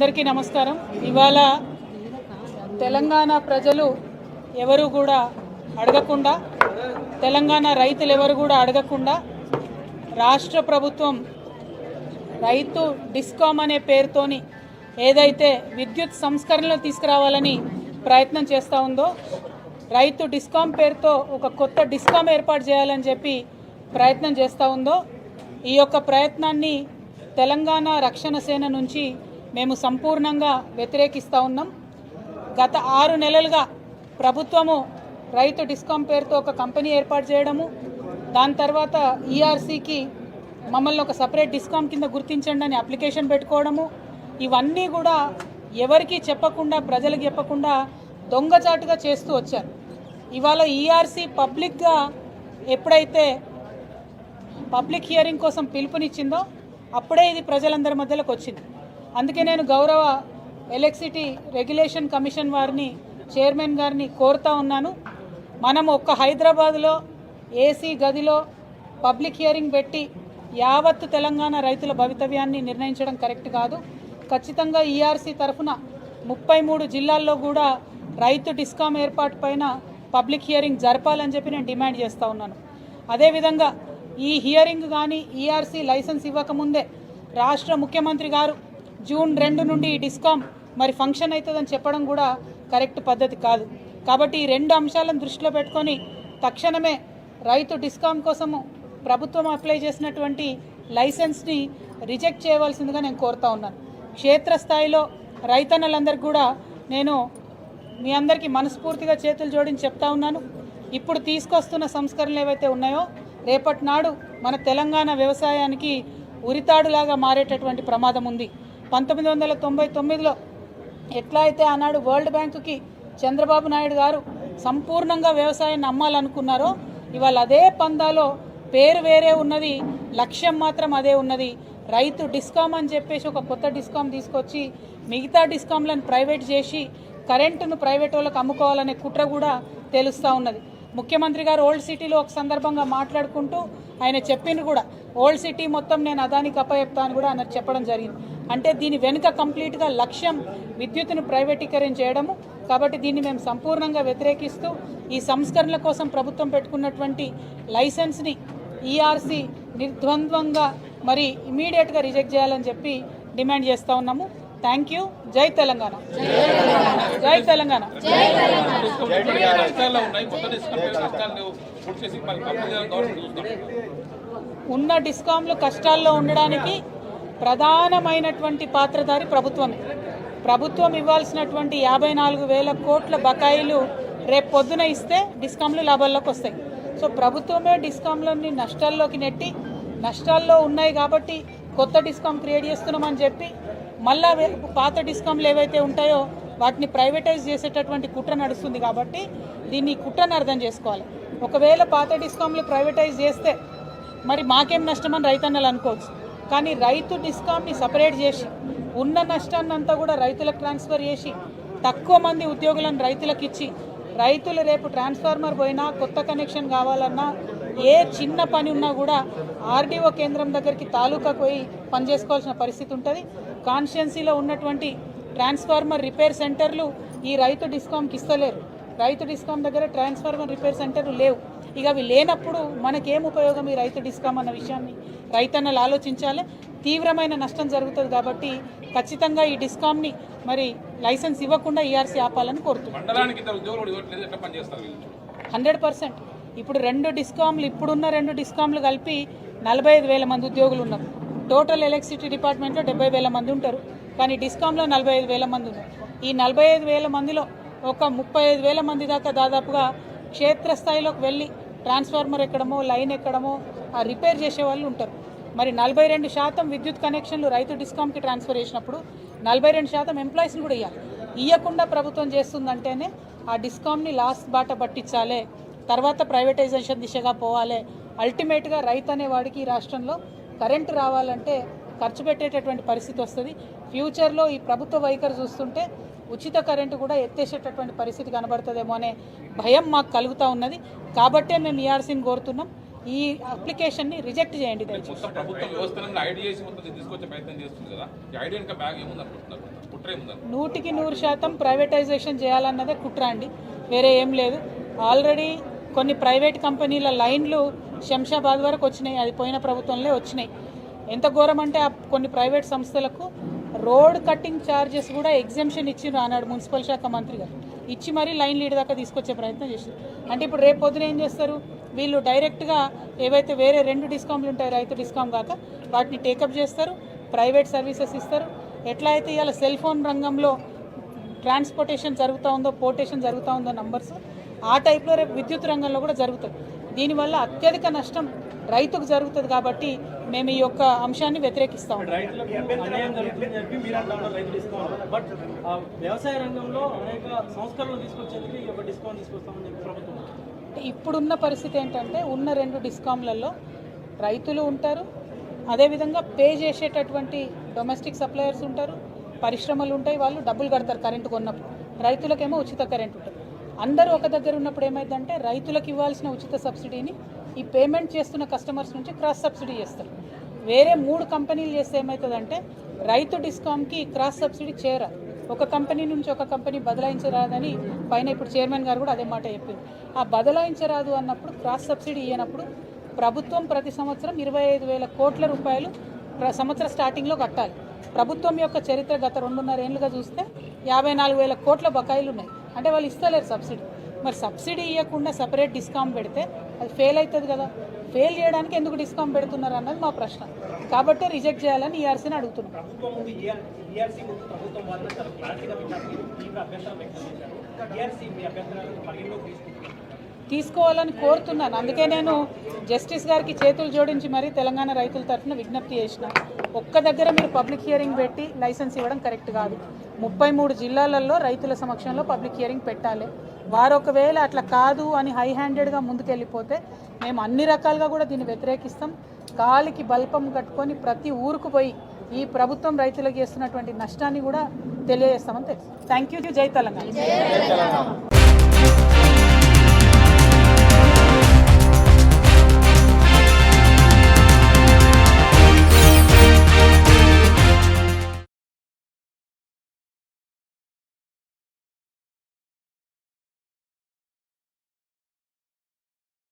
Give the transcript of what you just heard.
అందరికీ నమస్కారం. ఇవాళ తెలంగాణ ప్రజలు ఎవరు కూడా అడగకుండా, తెలంగాణ రైతులు ఎవరు కూడా అడగకుండా రాష్ట్ర ప్రభుత్వం రైతు డిస్కామ్ అనే పేరుతోని ఏదైతే విద్యుత్ సంస్కరణలు తీసుకురావాలని ప్రయత్నం చేస్తూ ఉందో, రైతు డిస్కామ్ పేరుతో ఒక కొత్త డిస్కామ్ ఏర్పాటు చేయాలని చెప్పి ప్రయత్నం చేస్తూ ఉందో, ఈ యొక్క ప్రయత్నాన్ని తెలంగాణ రక్షణ సేన నుంచి మేము సంపూర్ణంగా వ్యతిరేకిస్తూ ఉన్నాం. గత 6 నెలలుగా ప్రభుత్వము రైతు డిస్కామ్ పేరుతో ఒక కంపెనీ ఏర్పాటు చేయడము, దాని తర్వాత ఈఆర్సీకి మమ్మల్ని ఒక సపరేట్ డిస్కామ్ కింద గుర్తించండి అని అప్లికేషన్ పెట్టుకోవడము, ఇవన్నీ కూడా ఎవరికి చెప్పకుండా, ప్రజలకు చెప్పకుండా దొంగచాటుగా చేస్తూ వచ్చారు. ఇవాళ ఈఆర్సీ పబ్లిక్గా ఎప్పుడైతే పబ్లిక్ హియరింగ్ కోసం పిలుపునిచ్చిందో అప్పుడే ఇది ప్రజలందరి మధ్యలోకి వచ్చింది. అందుకే నేను గౌరవ ఎలక్ట్రిసిటీ రెగ్యులేషన్ కమిషన్ వారిని, చైర్మన్ గారిని కోరుతా ఉన్నాను, మనం ఒక్క హైదరాబాద్లో ఏసీ గదిలో పబ్లిక్ హియరింగ్ పెట్టి యావత్తు తెలంగాణ రైతుల భవితవ్యాన్ని నిర్ణయించడం కరెక్ట్ కాదు. ఖచ్చితంగా ఈఆర్సీ తరఫున 33 జిల్లాల్లో కూడా రైతు డిస్కామ్ ఏర్పాటు పైన పబ్లిక్ హియరింగ్ జరపాలని చెప్పి నేను డిమాండ్ చేస్తూ ఉన్నాను. అదేవిధంగా ఈ హియరింగ్ కానీ ఈఆర్సీ లైసెన్స్ ఇవ్వకముందే రాష్ట్ర ముఖ్యమంత్రి గారు జూన్ 2 నుండి ఈ డిస్కామ్ మరి ఫంక్షన్ అవుతుందని చెప్పడం కూడా కరెక్ట్ పద్ధతి కాదు. కాబట్టి ఈ 2 అంశాలను దృష్టిలో పెట్టుకొని తక్షణమే రైతు డిస్కామ్ కోసము ప్రభుత్వం అప్లై చేసినటువంటి లైసెన్స్ని రిజెక్ట్ చేయవలసిందిగా నేను కోరుతా ఉన్నాను. క్షేత్రస్థాయిలో రైతన్నలందరికీ కూడా నేను మీ అందరికీ మనస్ఫూర్తిగా చేతులు జోడించి చెప్తా ఉన్నాను, ఇప్పుడు తీసుకొస్తున్న సంస్కరణలు ఏవైతే ఉన్నాయో రేపటి నాడు మన తెలంగాణ వ్యవసాయానికి ఉరితాడులాగా మారేటటువంటి ప్రమాదం ఉంది. 1999లో ఎట్లా అయితే ఆనాడు వరల్డ్ బ్యాంకుకి చంద్రబాబు నాయుడు గారు సంపూర్ణంగా వ్యవసాయాన్ని అమ్మాలనుకున్నారో, ఇవాళ అదే పందాలో పేరు వేరే ఉన్నది, లక్ష్యం మాత్రం అదే ఉన్నది. రైతు డిస్కామ్ అని చెప్పేసి ఒక కొత్త డిస్కామ్ తీసుకొచ్చి మిగతా డిస్కామ్లను ప్రైవేట్ చేసి కరెంటును ప్రైవేట్ వాళ్ళకి అమ్ముకోవాలనే కుట్ర కూడా తెలుస్తూ ఉన్నది. ముఖ్యమంత్రి గారు ఓల్డ్ సిటీలో ఒక సందర్భంగా మాట్లాడుకుంటూ ఆయన చెప్పింది కూడా, ఓల్డ్ సిటీ మొత్తం నేను అదానికి అప్పచెప్తాను కూడా ఆయన చెప్పడం జరిగింది. అంటే దీని వెనుక కంప్లీట్గా లక్ష్యం విద్యుత్తును ప్రైవేటీకరణ చేయడము. కాబట్టి దీన్ని మేము సంపూర్ణంగా వ్యతిరేకిస్తూ ఈ సంస్కరణల కోసం ప్రభుత్వం పెట్టుకున్నటువంటి లైసెన్స్ని ఈఆర్సీ నిర్ద్వంద్వంగా మరి ఇమీడియట్గా రిజెక్ట్ చేయాలని చెప్పి డిమాండ్ చేస్తూ ఉన్నాము. Thank you. జై తెలంగాణ, జై తెలంగాణ. ఉన్న డిస్కామ్లు కష్టాల్లో ఉండడానికి ప్రధానమైనటువంటి పాత్రధారి ప్రభుత్వమే. ప్రభుత్వం ఇవ్వాల్సినటువంటి 54,000 కోట్ల బకాయిలు రేపు పొద్దున ఇస్తే డిస్కామ్లు లాభాల్లోకి వస్తాయి. సో ప్రభుత్వమే డిస్కామ్లని నష్టాల్లోకి నెట్టి, నష్టాల్లో ఉన్నాయి కాబట్టి కొత్త డిస్కామ్ క్రియేట్ చేస్తున్నామని చెప్పి మళ్ళా పాత డిస్కామ్లు ఏవైతే ఉంటాయో వాటిని ప్రైవేటైజ్ చేసేటటువంటి కుట్ర నడుస్తుంది. కాబట్టి దీన్ని కుట్రను అర్థం చేసుకోవాలి. ఒకవేళ పాత డిస్కామ్లు ప్రైవేటైజ్ చేస్తే మరి మాకేం నష్టమని రైతన్నలు అనుకోవచ్చు, కానీ రైతు డిస్కామ్ని సపరేట్ చేసి ఉన్న నష్టాన్ని అంతా కూడా రైతులకు ట్రాన్స్ఫర్ చేసి తక్కువ మంది ఉద్యోగులను రైతులకు ఇచ్చి, రైతులు రేపు ట్రాన్స్ఫార్మర్ పోయినా కొత్త కనెక్షన్ కావాలన్నా ఏ చిన్న పని ఉన్నా కూడా ఆర్డీఓ కేంద్రం దగ్గరికి తాలూకాకు పోయి పనిచేసుకోవాల్సిన పరిస్థితి ఉంటుంది. కాన్స్టిట్యున్సీలో ఉన్నటువంటి ట్రాన్స్ఫార్మర్ రిపేర్ సెంటర్లు ఈ రైతు డిస్కామ్కి ఇస్తలేరు. రైతు డిస్కామ్ దగ్గర ట్రాన్స్ఫార్మర్ రిపేర్ సెంటర్లు లేవు. ఇక అవి లేనప్పుడు మనకేం ఉపయోగం ఈ రైతు డిస్కామ్ అన్న విషయాన్ని రైతన్నలు ఆలోచించాలి. తీవ్రమైన నష్టం జరుగుతుంది. కాబట్టి ఖచ్చితంగా ఈ డిస్కామ్ని మరి లైసెన్స్ ఇవ్వకుండా ఈఆర్సీ ఆపాలని కోరుతున్నాను. 100%. ఇప్పుడు 2 డిస్కామ్లు, ఇప్పుడున్న 2 డిస్కామ్లు కలిపి 45,000 మంది ఉద్యోగులు ఉన్నారు. టోటల్ ఎలక్ట్రిసిటీ డిపార్ట్మెంట్లో 70,000 మంది ఉంటారు, కానీ డిస్కామ్లో 45,000 మంది ఉన్నారు. ఈ 45,000 మందిలో ఒక 35,000 మంది దాకా దాదాపుగా క్షేత్రస్థాయిలోకి వెళ్ళి ట్రాన్స్ఫార్మర్ ఎక్కడమో, లైన్ ఎక్కడమో ఆ రిపేర్ చేసే వాళ్ళు ఉంటారు. మరి 42% విద్యుత్ కనెక్షన్లు రైతు డిస్కామ్కి ట్రాన్స్ఫర్ చేసినప్పుడు 42% ఎంప్లాయీస్ని కూడా ఇవ్వాలి. ఇవ్వకుండా ప్రభుత్వం చేస్తుందంటేనే ఆ డిస్కామ్ని లాస్ బాట పట్టించాలి, తర్వాత ప్రైవేటైజేషన్ దిశగా పోవాలి. అల్టిమేట్గా రైతు అనేవాడికి ఈ రాష్ట్రంలో కరెంటు రావాలంటే ఖర్చు పెట్టేటటువంటి పరిస్థితి వస్తుంది. ఫ్యూచర్లో ఈ ప్రభుత్వ వైఖరి చూస్తుంటే ఉచిత కరెంటు కూడా ఎత్తేసేటటువంటి పరిస్థితి కనబడుతుందేమో అనే భయం మాకు కలుగుతూ ఉన్నది. కాబట్టే మేము ఈఆర్సీని కోరుతున్నాం. ఈ అప్లికేషన్ని రిజెక్ట్ చేయండి దయచేసి. 100% ప్రైవేటైజేషన్ చేయాలన్నదే కుట్ర అండి, వేరే ఏం లేదు. ఆల్రెడీ కొన్ని ప్రైవేట్ కంపెనీల లైన్లు శంషాబాద్ వరకు వచ్చినాయి, అది పోయిన ప్రభుత్వంలో వచ్చినాయి. ఎంత ఘోరం అంటే ఆ కొన్ని ప్రైవేట్ సంస్థలకు రోడ్ కట్టింగ్ ఛార్జెస్ కూడా ఎగ్జెంప్షన్ ఇచ్చిండ్రు అన్నాడు మున్సిపల్ శాఖ మంత్రి గారు, ఇచ్చి మరీ లైన్ లీడ్ దాకా తీసుకొచ్చే ప్రయత్నం చేశారు. అంటే ఇప్పుడు రేపు పొద్దున ఏం చేస్తారు వీళ్ళు, డైరెక్ట్గా ఏవైతే వేరే 2 డిస్కామ్లు ఉంటాయి రైతు డిస్కామ్ కాక వాటిని టేకప్ చేస్తారు, ప్రైవేట్ సర్వీసెస్ ఇస్తారు. ఎట్లా అయితే ఇవాళ సెల్ ఫోన్ రంగంలో ట్రాన్స్పోర్టేషన్ జరుగుతూ ఉందో, పోర్టేషన్ జరుగుతూ ఉందో నంబర్స్, ఆ టైప్లో రేపు విద్యుత్ రంగంలో కూడా జరుగుతుంది. దీనివల్ల అత్యధిక నష్టం రైతుకు జరుగుతుంది. కాబట్టి మేము ఈ యొక్క అంశాన్ని వ్యతిరేకిస్తాం. ఇప్పుడున్న పరిస్థితి ఏంటంటే ఉన్న 2 డిస్కామ్లలో రైతులు ఉంటారు, అదేవిధంగా పే చేసేటటువంటి డొమెస్టిక్ సప్లయర్స్ ఉంటారు, పరిశ్రమలు ఉంటాయి, వాళ్ళు డబ్బులు కడతారు కరెంటు కొన్నప్పుడు. రైతులకేమో ఉచిత కరెంట్ ఉంటుంది. అందరూ ఒక దగ్గర ఉన్నప్పుడు ఏమైందంటే రైతులకు ఇవ్వాల్సిన ఉచిత సబ్సిడీని ఈ పేమెంట్ చేస్తున్న కస్టమర్స్ నుంచి క్రాస్ సబ్సిడీ చేస్తారు. వేరే 3 కంపెనీలు చేస్తే ఏమవుతుందంటే రైతు డిస్కామ్కి క్రాస్ సబ్సిడీ చేరాదు. ఒక కంపెనీ నుంచి ఒక కంపెనీ బదలాయించరాదని పైన ఇప్పుడు చైర్మన్ గారు కూడా అదే మాట చెప్పింది. ఆ బదలాయించరాదు అన్నప్పుడు, క్రాస్ సబ్సిడీ ఇవ్వనప్పుడు ప్రభుత్వం ప్రతి సంవత్సరం 25,000 కోట్ల రూపాయలు సంవత్సరం స్టార్టింగ్లో కట్టాలి. ప్రభుత్వం యొక్క చరిత్ర గత 2.5 ఏళ్ళుగా చూస్తే 54,000 కోట్ల బకాయిలు ఉన్నాయి. అంటే వాళ్ళు ఇస్తలేరు సబ్సిడీ. మరి సబ్సిడీ ఇవ్వకుండా సపరేట్ డిస్కౌంట్ పెడితే అది ఫెయిల్ అవుతుంది కదా. ఫెయిల్ చేయడానికి ఎందుకు డిస్కౌంట్ పెడుతున్నారు అన్నది మా ప్రశ్న. కాబట్టి రిజెక్ట్ చేయాలని ఈఆర్సీని అడుగుతున్నాం. తీసుకోవాలని కోరుతున్నాను. అందుకే నేను జస్టిస్ గారికి చేతులు జోడించి మరీ తెలంగాణ రైతుల తరఫున విజ్ఞప్తి చేసిన, ఒక్క దగ్గర మీరు పబ్లిక్ హియరింగ్ పెట్టి లైసెన్స్ ఇవ్వడం కరెక్ట్ కాదు. 33 జిల్లాలలో రైతుల సమక్షంలో పబ్లిక్ హియరింగ్ పెట్టాలి. వారు ఒకవేళ అట్లా కాదు అని హై హ్యాండెడ్గా ముందుకెళ్ళిపోతే మేము అన్ని రకాలుగా కూడా దీన్ని వ్యతిరేకిస్తాం. కాలికి బల్పం కట్టుకొని ప్రతి ఊరుకు పోయి ఈ ప్రభుత్వం రైతులకు చేస్తున్నటువంటి నష్టాన్ని కూడా తెలియజేస్తామని తెలుసు. Thank you. జై తెలంగాణ.